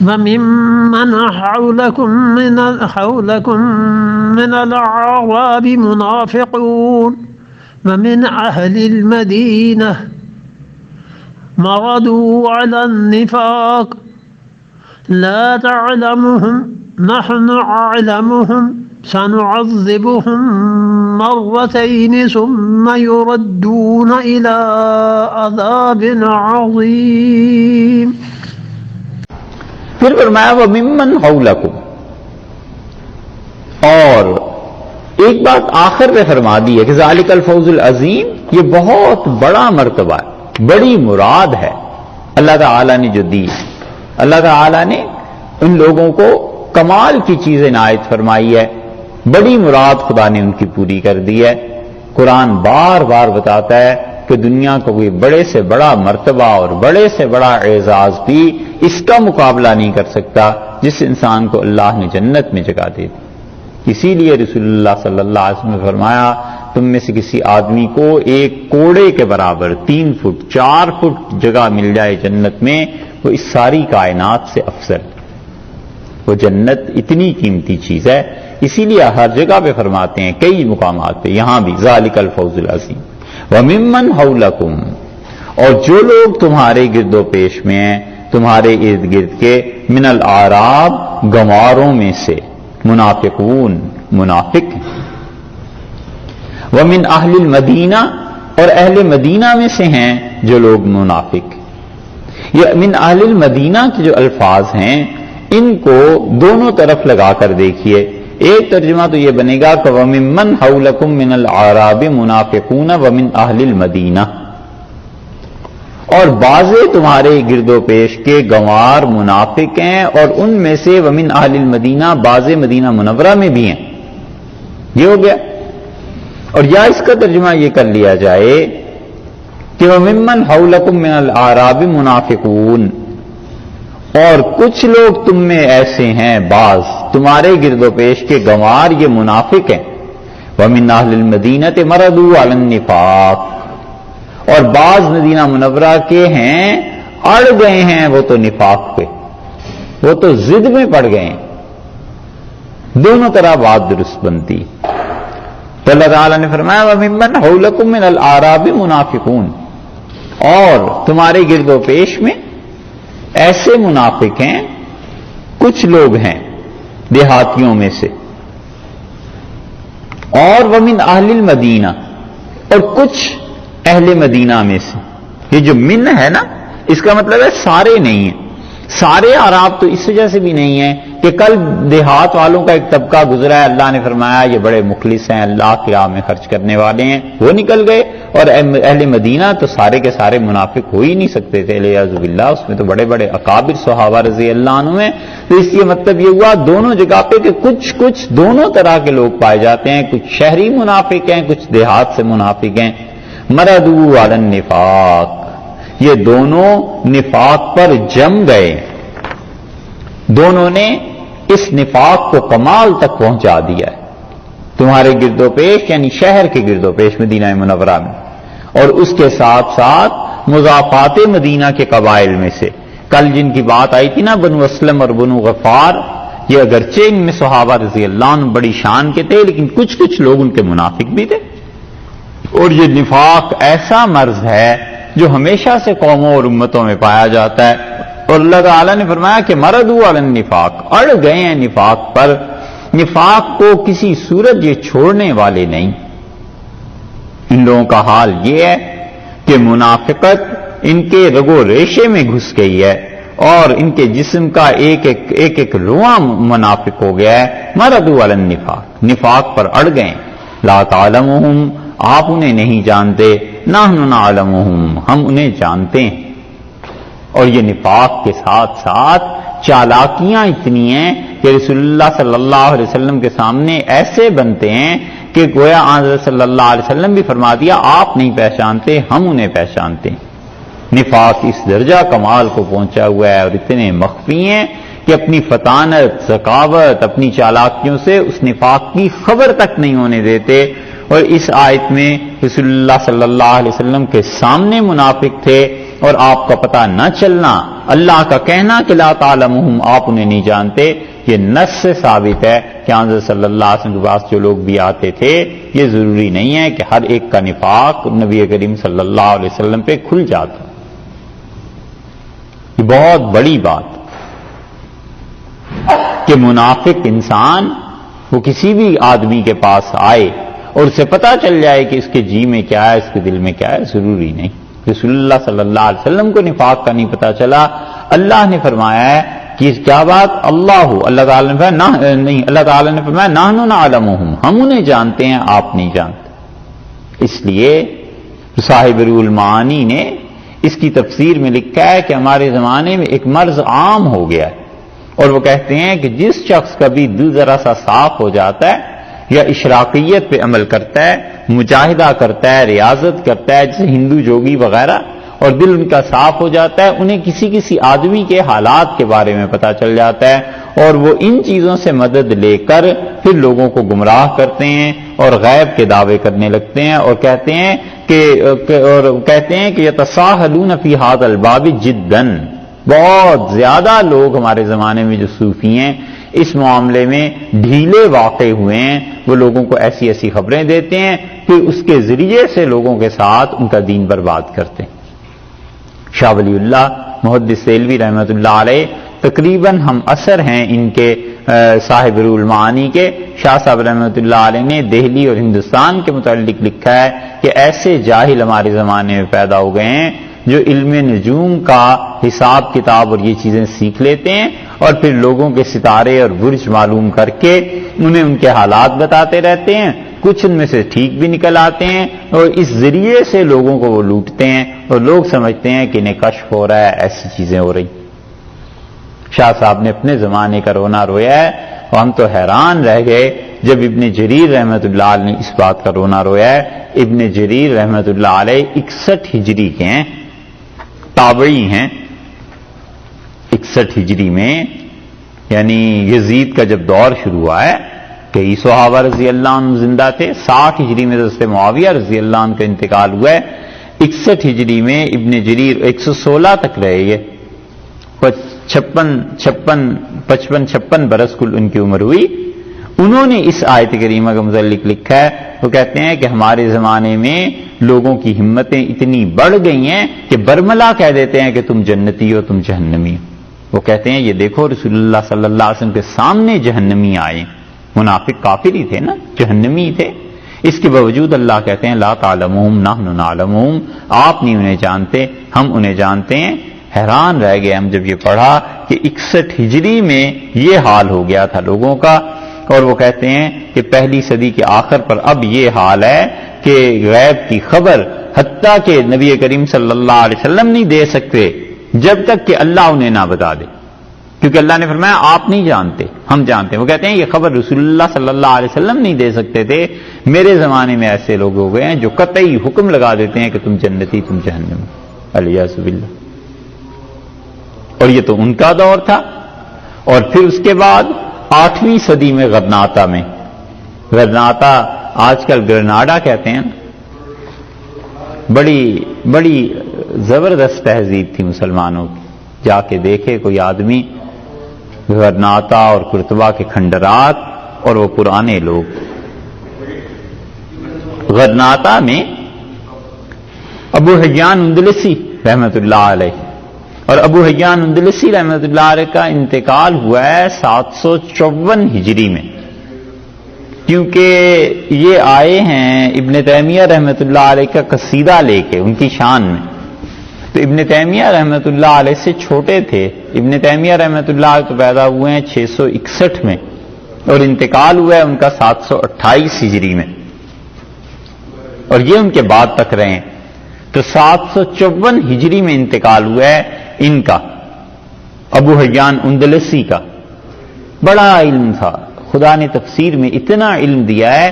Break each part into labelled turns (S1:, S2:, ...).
S1: وممن حولكم من الأعراب منافقون ومن أهل المدينة مردوا على النفاق لا تعلمهم نحن أعلمهم سنعذبهم مرتين ثم يردون إلى عذاب عظيم.
S2: پھر فرمایا وَمِمَّنْ حَوْلَكُمْ، اور ایک بات آخر پہ فرما دی ہے کہ ذَلِكَ الْفَوْزُ الْعَظِيمُ، یہ بہت بڑا مرتبہ ہے، بڑی مراد ہے اللہ تعالیٰ نے جو دی. اللہ تعالیٰ نے ان لوگوں کو کمال کی چیز عنایت فرمائی ہے، بڑی مراد خدا نے ان کی پوری کر دی ہے. قرآن بار بار بتاتا ہے کہ دنیا کا کوئی بڑے سے بڑا مرتبہ اور بڑے سے بڑا اعزاز بھی اس کا مقابلہ نہیں کر سکتا جس انسان کو اللہ نے جنت میں جگہ دے دی. اسی لیے رسول اللہ صلی اللہ علیہ وسلم نے فرمایا تم میں سے کسی آدمی کو ایک کوڑے کے برابر 3 فٹ 4 فٹ جگہ مل جائے جنت میں، وہ اس ساری کائنات سے افضل. وہ جنت اتنی قیمتی چیز ہے، اسی لیے ہر جگہ پہ فرماتے ہیں، کئی مقامات پہ، یہاں بھی ذالک الفوز العظیم. وَمِمَّنْ حَوْلَكُمْ، اور جو لوگ تمہارے گرد و پیش میں ہیں، تمہارے ارد گرد کے، من الاعراب، گنواروں میں سے، منافقون، منافق ہیں. وَمِنْ أَهْلِ الْمَدِينَةِ، اور اہل مدینہ میں سے ہیں جو لوگ منافق. یہ من اہل المدینہ کے جو الفاظ ہیں ان کو دونوں طرف لگا کر دیکھیے. ایک ترجمہ تو یہ بنے گا کہ وَمِمَّنْ حَوْلَكُمْ مِنَ الْأَعْرَابِ مُنَافِقُونَ وَمِنْ أَهْلِ الْمَدِينَةِ، اور بعضے تمہارے گرد و پیش کے گنوار منافق ہیں اور ان میں سے وَمِنْ أَهْلِ الْمَدِينَةِ بعضے مدینہ منورہ میں بھی ہیں. یہ ہو گیا. اور یا اس کا ترجمہ یہ کر لیا جائے کہ وَمِمَّنْ حَوْلَكُمْ مِنَ الْأَعْرَابِ مُنَافِقُونَ، اور کچھ لوگ تم میں ایسے ہیں، بعض تمہارے گرد و پیش کے گنوار یہ منافق ہیں. وَمِنْ أَهْلِ الْمَدِينَةِ مَرَدُوا عَلَى النِّفَاقِ، اور بعض مدینہ منورہ کے ہیں اڑ گئے ہیں وہ تو نفاق پہ، وہ تو ضد میں پڑ گئے ہیں. دونوں طرح بات درست بنتی. تو اللہ تعالیٰ نے فرمایا وَمِمَّنْ حَوْلَكُمْ مِنَ الْأَعْرَابِ مُنَافِقُونَ، اور تمہارے گرد و پیش میں ایسے منافق ہیں، کچھ لوگ ہیں دیہاتیوں میں سے. اور وَمِنْ أَهْلِ الْمَدِينَةِ، اور کچھ اہل مدینہ میں سے. یہ جو من ہے نا، اس کا مطلب ہے سارے نہیں ہیں. سارے عرب تو اس وجہ سے بھی نہیں ہیں کہ کل دیہات والوں کا ایک طبقہ گزرا ہے، اللہ نے فرمایا یہ بڑے مخلص ہیں، اللہ کی راہ میں خرچ کرنے والے ہیں، وہ نکل گئے. اور اہل مدینہ تو سارے کے سارے منافق ہو ہی نہیں سکتے تھے، الیاذ باللہ، اس میں تو بڑے بڑے اکابر صحابہ رضی اللہ عنہ ہیں. تو اس لیے مطلب یہ ہوا دونوں جگہ پہ کہ کچھ دونوں طرح کے لوگ پائے جاتے ہیں، کچھ شہری منافق ہیں، کچھ دیہات سے منافق ہیں. مردوا علی النفاق، یہ دونوں نفاق پر جم گئے، دونوں نے اس نفاق کو کمال تک پہنچا دیا ہے. تمہارے گرد و پیش یعنی شہر کے گرد و پیش مدینہ منورہ میں، اور اس کے ساتھ ساتھ مضافات مدینہ کے قبائل میں سے. کل جن کی بات آئی تھی نا، بنو اسلم اور بنو غفار، یہ اگرچہ ان میں صحابہ رضی اللہ عنہ بڑی شان کے تھے، لیکن کچھ لوگ ان کے منافق بھی تھے. اور یہ نفاق ایسا مرض ہے جو ہمیشہ سے قوموں اور امتوں میں پایا جاتا ہے. اور اللہ تعالیٰ نے فرمایا کہ مردوا علی النفاق، اڑ گئے ہیں نفاق پر. نفاق کو کسی صورت یہ چھوڑنے والے نہیں. ان لوگوں کا حال یہ ہے کہ منافقت ان کے رگو ریشے میں گھس گئی ہے اور ان کے جسم کا ایک رواں منافق ہو گیا ہے. مردوا علی النفاق، نفاق پر اڑ گئے. لا تعلمهم، آپ انہیں نہیں جانتے، نحن نعلمهم، ہم انہیں جانتے ہیں. اور یہ نفاق کے ساتھ ساتھ چالاکیاں اتنی ہیں کہ رسول اللہ صلی اللہ علیہ وسلم کے سامنے ایسے بنتے ہیں کہ گویا حضرت صلی اللہ علیہ وسلم بھی فرما دیا آپ نہیں پہچانتے، ہم انہیں پہچانتے ہیں. نفاق اس درجہ کمال کو پہنچا ہوا ہے اور اتنے مخفی ہیں کہ اپنی فطانت، ذکاوت، اپنی چالاکیوں سے اس نفاق کی خبر تک نہیں ہونے دیتے. اور اس آیت میں رسول اللہ صلی اللہ علیہ وسلم کے سامنے منافق تھے اور آپ کا پتہ نہ چلنا، اللہ کا کہنا کہ لا تعلمہم، آپ انہیں نہیں جانتے، یہ نص سے ثابت ہے کہ حضرت صلی اللہ علیہ وسلم کے پاس جو لوگ بھی آتے تھے، یہ ضروری نہیں ہے کہ ہر ایک کا نفاق نبی کریم صلی اللہ علیہ وسلم پہ کھل جاتا. یہ بہت بڑی بات کہ منافق انسان وہ کسی بھی آدمی کے پاس آئے اور اسے پتا چل جائے کہ اس کے جی میں کیا ہے، اس کے دل میں کیا ہے، ضروری نہیں. رسول اللہ صلی اللہ علیہ وسلم کو نفاق کا نہیں پتا چلا. اللہ نے فرمایا ہے کہ کیا بات، اللہ تعالیٰ نے فرمایا نہیں، اللہ تعالیٰ نے فرمایا نحن نعلمہم، ہم انہیں جانتے ہیں، آپ نہیں جانتے. اس لیے صاحب روح المعانی نے اس کی تفسیر میں لکھا ہے کہ ہمارے زمانے میں ایک مرض عام ہو گیا ہے، اور وہ کہتے ہیں کہ جس شخص کا بھی دل ذرا سا صاف ہو جاتا ہے یا اشراقیت پہ عمل کرتا ہے، مجاہدہ کرتا ہے، ریاضت کرتا ہے، جیسے ہندو جوگی وغیرہ، اور دل ان کا صاف ہو جاتا ہے، انہیں کسی آدمی کے حالات کے بارے میں پتا چل جاتا ہے، اور وہ ان چیزوں سے مدد لے کر پھر لوگوں کو گمراہ کرتے ہیں اور غیب کے دعوے کرنے لگتے ہیں، اور کہتے ہیں کہ یتساہلون فی ھذا الباب جدا. بہت زیادہ لوگ ہمارے زمانے میں جو صوفی ہیں اس معاملے میں ڈھیلے واقع ہوئے ہیں. وہ لوگوں کو ایسی ایسی خبریں دیتے ہیں، پھر اس کے ذریعے سے لوگوں کے ساتھ ان کا دین برباد کرتے ہیں. شاہ ولی اللہ محدث دہلوی رحمۃ اللہ علیہ تقریباً ہم اثر ہیں ان کے صاحب روح المعانی کے. شاہ صاحب رحمۃ اللہ علیہ نے دہلی اور ہندوستان کے متعلق لکھا ہے کہ ایسے جاہل ہمارے زمانے میں پیدا ہو گئے ہیں جو علم نجوم کا حساب کتاب اور یہ چیزیں سیکھ لیتے ہیں، اور پھر لوگوں کے ستارے اور برج معلوم کر کے انہیں ان کے حالات بتاتے رہتے ہیں. کچھ ان میں سے ٹھیک بھی نکل آتے ہیں، اور اس ذریعے سے لوگوں کو وہ لوٹتے ہیں، اور لوگ سمجھتے ہیں کہ انہیں کشف ہو رہا ہے، ایسی چیزیں ہو رہی. شاہ صاحب نے اپنے زمانے کا رونا رویا ہے، اور ہم تو حیران رہ گئے جب ابن جریر رحمۃ اللہ علیہ نے اس بات کا رونا رویا ہے. ابن جریر رحمۃ اللہ علیہ 61 ہجری کے ہیں، تابعی ہیں. 61 ہجری میں یعنی یزید کا جب دور شروع ہوا ہے، کئی صحابہ رضی اللہ عنہ زندہ تھے. 60 ہجری میں حضرت معاویہ رضی اللہ عنہ کا انتقال ہوا ہے. 61 ہجری میں ابن جریر 116 تک رہے. یہ 56 برس کل ان کی عمر ہوئی. انہوں نے اس آیت کریمہ کا متعلق لکھا ہے، وہ کہتے ہیں کہ ہمارے زمانے میں لوگوں کی ہمتیں اتنی بڑھ گئی ہیں کہ برملا کہہ دیتے ہیں کہ تم جنتی ہو، تم جہنمی ہو. وہ کہتے ہیں یہ دیکھو رسول اللہ صلی اللہ علیہ وسلم کے سامنے جہنمی آئے. منافق کافر ہی تھے نا، جہنمی تھے. اس کے باوجود اللہ کہتے ہیں لا تعلمہم نحن نعلمہم، آپ نہیں انہیں جانتے، ہم انہیں جانتے ہیں. حیران رہ گئے ہم جب یہ پڑھا کہ 61 ہجری میں یہ حال ہو گیا تھا لوگوں کا. اور وہ کہتے ہیں کہ پہلی صدی کے آخر پر اب یہ حال ہے کہ غیب کی خبر حتیٰ کہ نبی کریم صلی اللہ علیہ وسلم نہیں دے سکتے جب تک کہ اللہ انہیں نہ بتا دے، کیونکہ اللہ نے فرمایا آپ نہیں جانتے، ہم جانتے ہیں. وہ کہتے ہیں یہ خبر رسول اللہ صلی اللہ علیہ وسلم نہیں دے سکتے تھے. میرے زمانے میں ایسے لوگ ہو گئے ہیں جو قطعی حکم لگا دیتے ہیں کہ تم جنتی، تم جہنمی، الیاذ باللہ. اور یہ تو ان کا دور تھا. اور پھر اس کے بعد 8ویں صدی میں غرناطہ میں، غرناطہ آج کل گرناڈا کہتے ہیں، بڑی زبردست تہذیب تھی مسلمانوں کی. جا کے دیکھے کوئی آدمی غرناطہ اور قرطبہ کے کھنڈرات اور وہ پرانے لوگ. غرناطہ میں ابو حیان اندلسی رحمت اللہ علیہ، اور ابو حیان اندلسی رحمت اللہ علیہ کا انتقال ہوا ہے 754 ہجری میں، کیونکہ یہ آئے ہیں ابن تیمیہ رحمت اللہ علیہ کا قصیدہ لے کے ان کی شان میں. تو ابن تیمیہ رحمت اللہ علیہ سے چھوٹے تھے. ابن تیمیہ رحمت اللہ علیہ تو پیدا ہوئے ہیں 661 میں، اور انتقال ہوا ہے ان کا 728 ہجری میں، اور یہ ان کے بعد تک رہے ہیں. تو 754 ہجری میں انتقال ہوا ہے ان کا، ابو حیان اندلسی کا. بڑا علم تھا، خدا نے تفسیر میں اتنا علم دیا ہے،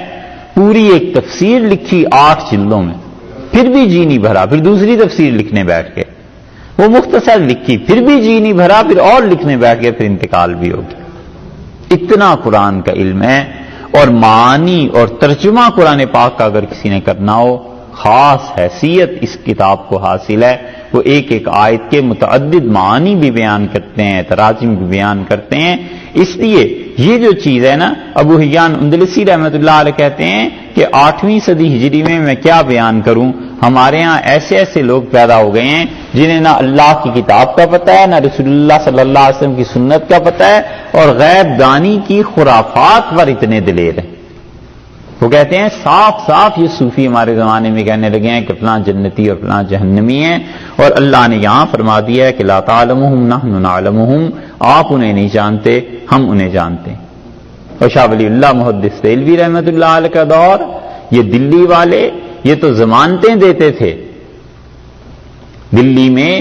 S2: پوری ایک تفسیر لکھی 8 جلدوں میں، پھر بھی جی نہیں بھرا. پھر دوسری تفسیر لکھنے بیٹھ کے، وہ مختصر لکھی، پھر بھی جی نہیں بھرا، پھر اور لکھنے بیٹھ گئے، پھر انتقال بھی ہو گیا. اتنا قرآن کا علم ہے. اور معانی اور ترجمہ قرآن پاک کا اگر کسی نے کرنا ہو خاص حیثیت اس کتاب کو حاصل ہے. وہ ایک ایک آیت کے متعدد معانی بھی بیان کرتے ہیں، تراجم بھی بیان کرتے ہیں. اس لیے یہ جو چیز ہے نا، ابو حیان اندلسی رحمۃ اللہ علیہ کہتے ہیں کہ 8ویں صدی ہجری میں کیا بیان کروں، ہمارے ہاں ایسے ایسے لوگ پیدا ہو گئے ہیں جنہیں نہ اللہ کی کتاب کا پتہ ہے، نہ رسول اللہ صلی اللہ علیہ وسلم کی سنت کا پتہ ہے، اور غیب دانی کی خرافات پر اتنے دلیر ہیں. وہ کہتے ہیں صاف صاف یہ صوفی ہمارے زمانے میں کہنے لگے ہیں کہ فلاں جنتی اور فلاں جہنمی ہیں، اور اللہ نے یہاں فرما دیا ہے کہ لا تعلمہم نحن نعلمہم، آپ انہیں نہیں جانتے، ہم انہیں جانتے ہیں. اور شاہ ولی اللہ محدث دہلوی رحمۃ اللہ علیہ کا دور، یہ دلی والے یہ تو ضمانتیں دیتے تھے. دلی میں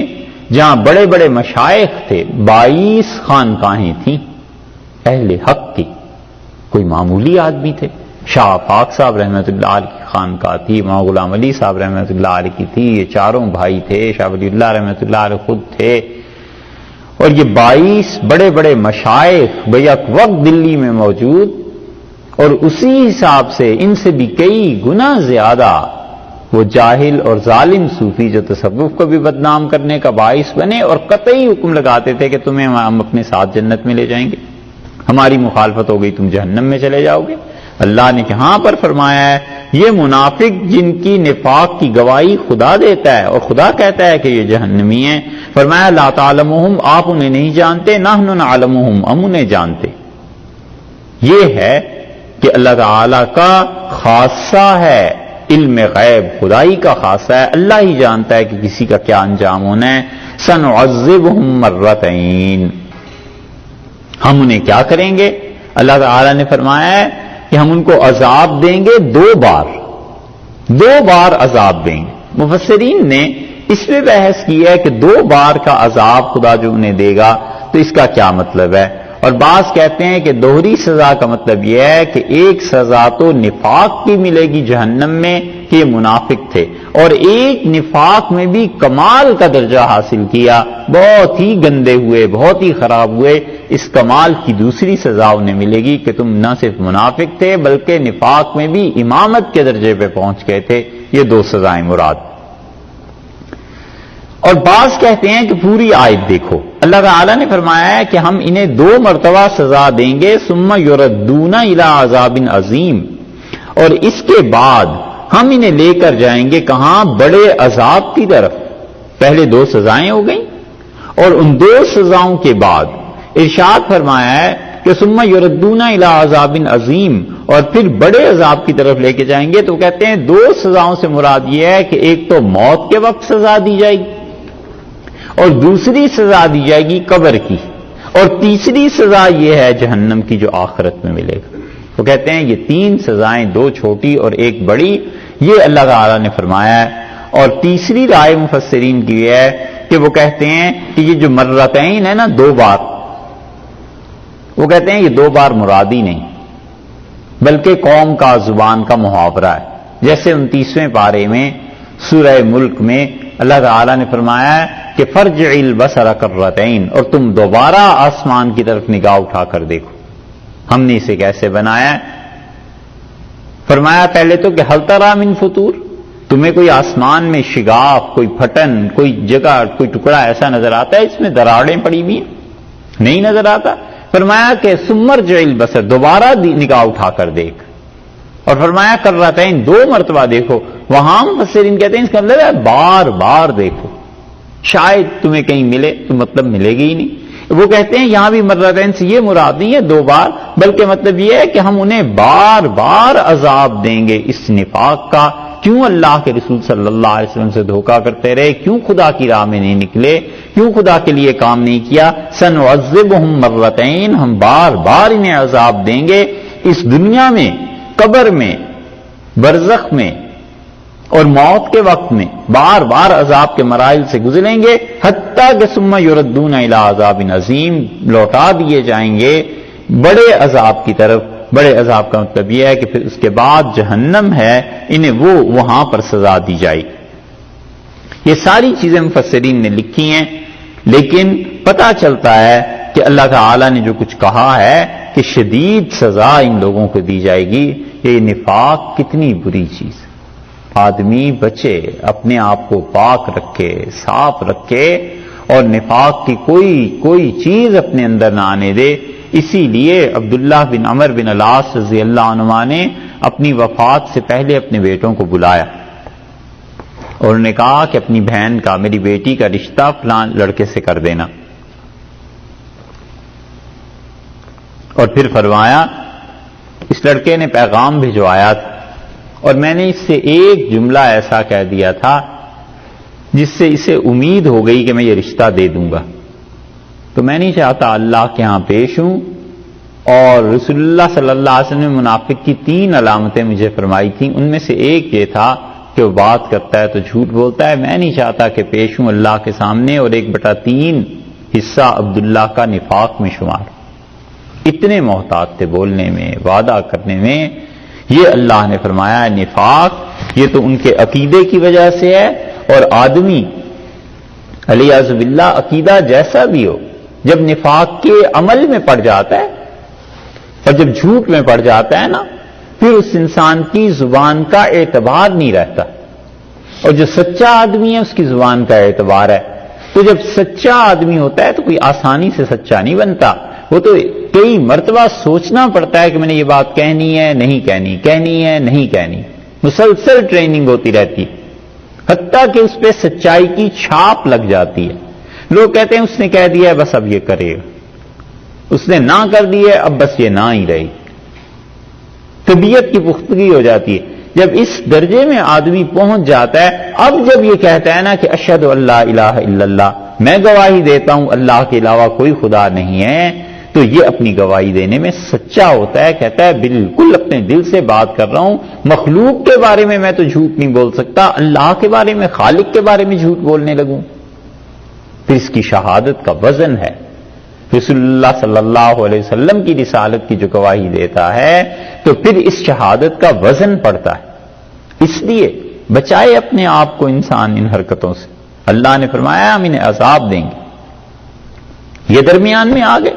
S2: جہاں بڑے بڑے مشائخ تھے، 22 خانقاہیں تھیں اہل حق کی، کوئی معمولی آدمی تھے. شاہ پاک صاحب رحمۃ اللہ علیہ کی خانقاہ تھی، مولانا غلام علی صاحب رحمۃ اللہ علیہ کی تھی، یہ چاروں بھائی تھے، شاہ ولی اللہ رحمۃ اللہ علیہ خود تھے. اور یہ 22 بڑے بڑے مشائخ بیک وقت دلی میں موجود، اور اسی حساب سے ان سے بھی کئی گنا زیادہ وہ جاہل اور ظالم صوفی جو تصوف کو بھی بدنام کرنے کا باعث بنے اور قطعی حکم لگاتے تھے کہ تمہیں ہم اپنے ساتھ جنت میں لے جائیں گے، ہماری مخالفت ہو گئی تم جہنم میں چلے جاؤ گے. اللہ نے کہاں پر فرمایا ہے یہ منافق جن کی نفاق کی گواہی خدا دیتا ہے اور خدا کہتا ہے کہ یہ جہنمی ہیں. فرمایا لا تعلمہم، آپ انہیں نہیں جانتے، نحن نعلمہم، ہم انہیں جانتے. یہ ہے کہ اللہ تعالی کا خاصہ ہے، علم غیب خدائی کا خاصہ ہے، اللہ ہی جانتا ہے کہ کسی کا کیا انجام ہونا ہے. سنعذبہم مرتین، ہم انہیں کیا کریں گے؟ اللہ تعالی نے فرمایا ہے کہ ہم ان کو عذاب دیں گے 2 بار عذاب دیں گے. مفسرین نے اس پہ بحث کی ہے کہ 2 بار کا عذاب خدا جو انہیں دے گا تو اس کا کیا مطلب ہے. اور بعض کہتے ہیں کہ دوہری سزا کا مطلب یہ ہے کہ ایک سزا تو نفاق کی ملے گی جہنم میں کہ یہ منافق تھے، اور ایک نفاق میں بھی کمال کا درجہ حاصل کیا، بہت ہی گندے ہوئے، بہت ہی خراب ہوئے. اس کمال کی دوسری سزا انہیں ملے گی کہ تم نہ صرف منافق تھے بلکہ نفاق میں بھی امامت کے درجے پہ پہنچ گئے تھے. یہ 2 سزائیں مراد. اور بعض کہتے ہیں کہ پوری آیت دیکھو، اللہ تعالیٰ نے فرمایا ہے کہ ہم انہیں 2 مرتبہ سزا دیں گے، ثم یردون الی عذاب عظیم، اور اس کے بعد ہم انہیں لے کر جائیں گے کہاں؟ بڑے عذاب کی طرف. پہلے 2 سزائیں ہو گئیں، اور ان 2 سزاؤں کے بعد ارشاد فرمایا ہے کہ ثم یردون الی عذاب عظیم، اور پھر بڑے عذاب کی طرف لے کے جائیں گے. تو کہتے ہیں 2 سزاؤں سے مراد یہ ہے کہ ایک تو موت کے وقت سزا دی جائے گی، اور دوسری سزا دی جائے گی قبر کی، اور تیسری سزا یہ ہے جہنم کی جو آخرت میں ملے گا. وہ کہتے ہیں یہ 3 سزائیں، 2 چھوٹی اور 1 بڑی، یہ اللہ تعالیٰ نے فرمایا ہے. اور تیسری رائے مفسرین کی یہ ہے کہ وہ کہتے ہیں کہ یہ جو مرتین ہے نا 2 بار، وہ کہتے ہیں یہ 2 بار مرادی نہیں بلکہ قوم کا زبان کا محاورہ ہے. جیسے 29ویں پارے میں سورہ ملک میں اللہ تعالیٰ نے فرمایا ہے کہ فرجع البصر کرتین، اور تم دوبارہ آسمان کی طرف نگاہ اٹھا کر دیکھو ہم نے اسے کیسے بنایا ہے. فرمایا پہلے تو کہ ہل تری من فطور، تمہیں کوئی آسمان میں شگاف، کوئی پھٹن، کوئی جگہ، کوئی ٹکڑا ایسا نظر آتا ہے اس میں دراڑیں پڑی ہوئی ہیں؟ نہیں نظر آتا. فرمایا کہ ثم ارجع البصر، دوبارہ نگاہ اٹھا کر دیکھ. اور فرمایا کرتین، 2 مرتبہ دیکھو. وہاں مفسرین کہتے ہیں اس کا مطلب ہے بار بار دیکھو، شاید تمہیں کہیں ملے تو مطلب ملے گی ہی نہیں. وہ کہتے ہیں یہاں بھی مرتين سے یہ مراد نہیں ہے 2 بار، بلکہ مطلب یہ ہے کہ ہم انہیں بار بار عذاب دیں گے اس نفاق کا. کیوں اللہ کے رسول صلی اللہ علیہ وسلم سے دھوکہ کرتے رہے؟ کیوں خدا کی راہ میں نہیں نکلے؟ کیوں خدا کے لیے کام نہیں کیا؟ سنعذبہم مرتين، ہم بار بار انہیں عذاب دیں گے، اس دنیا میں، قبر میں، برزخ میں اور موت کے وقت میں بار بار عذاب کے مراحل سے گزریں گے، حتیٰ کہ ثم یردون الی عذاب عظیم، لوٹا دیے جائیں گے بڑے عذاب کی طرف. بڑے عذاب کا مطلب یہ ہے کہ پھر اس کے بعد جہنم ہے، انہیں وہ وہاں پر سزا دی جائے. یہ ساری چیزیں مفسرین نے لکھی ہیں، لیکن پتہ چلتا ہے کہ اللہ تعالی نے جو کچھ کہا ہے کہ شدید سزا ان لوگوں کو دی جائے گی، یہ نفاق کتنی بری چیز. آدمی بچے، اپنے آپ کو پاک رکھے، صاف رکھے اور نفاق کی کوئی چیز اپنے اندر نہ آنے دے۔ اسی لیے عبداللہ بن عمر بن العاص رضی اللہ عنہما نے اپنی وفات سے پہلے اپنے بیٹوں کو بلایا اور انہوں نے کہا کہ اپنی بہن کا، میری بیٹی کا رشتہ فلاں لڑکے سے کر دینا، اور پھر فرمایا اس لڑکے نے پیغام بھجوایا تھا اور میں نے اس سے ایک جملہ ایسا کہہ دیا تھا جس سے اسے امید ہو گئی کہ میں یہ رشتہ دے دوں گا، تو میں نہیں چاہتا اللہ کے ہاں پیش ہوں۔ اور رسول اللہ صلی اللہ علیہ وسلم نے منافق کی 3 علامتیں مجھے فرمائی تھیں، ان میں سے ایک یہ تھا کہ وہ بات کرتا ہے تو جھوٹ بولتا ہے، میں نہیں چاہتا کہ پیش ہوں اللہ کے سامنے اور 1/3 حصہ عبداللہ کا نفاق میں شمار۔ اتنے محتاط تھے بولنے میں، وعدہ کرنے میں۔ یہ اللہ نے فرمایا ہے نفاق یہ تو ان کے عقیدے کی وجہ سے ہے، اور آدمی علیہ باللہ عقیدہ جیسا بھی ہو جب نفاق کے عمل میں پڑ جاتا ہے اور جب جھوٹ میں پڑ جاتا ہے نا، پھر اس انسان کی زبان کا اعتبار نہیں رہتا، اور جو سچا آدمی ہے اس کی زبان کا اعتبار ہے۔ تو جب سچا آدمی ہوتا ہے تو کوئی آسانی سے سچا نہیں بنتا، وہ تو کئی مرتبہ سوچنا پڑتا ہے کہ میں نے یہ بات کہنی ہے نہیں کہنی، کہنی ہے نہیں کہنی، مسلسل ٹریننگ ہوتی رہتی ہے، حتیٰ کہ اس پہ سچائی کی چھاپ لگ جاتی ہے۔ لوگ کہتے ہیں اس نے کہہ دیا ہے بس اب یہ کرے گا، اس نے نہ کر دی ہے اب بس یہ نہ ہی رہی، طبیعت کی پختگی ہو جاتی ہے۔ جب اس درجے میں آدمی پہنچ جاتا ہے، اب جب یہ کہتا ہے نا کہ اشہد اللہ الہ الا اللہ، میں گواہی دیتا ہوں اللہ کے علاوہ کوئی خدا نہیں ہے، تو یہ اپنی گواہی دینے میں سچا ہوتا ہے، کہتا ہے بالکل اپنے دل سے بات کر رہا ہوں، مخلوق کے بارے میں میں تو جھوٹ نہیں بول سکتا، اللہ کے بارے میں، خالق کے بارے میں جھوٹ بولنے لگوں، پھر اس کی شہادت کا وزن ہے۔ رسول اللہ صلی اللہ علیہ وسلم کی رسالت کی جو گواہی دیتا ہے تو پھر اس شہادت کا وزن پڑتا ہے۔ اس لیے بچائے اپنے آپ کو انسان ان حرکتوں سے، اللہ نے فرمایا ہم انہیں عذاب دیں گے۔ یہ درمیان میں آ گئے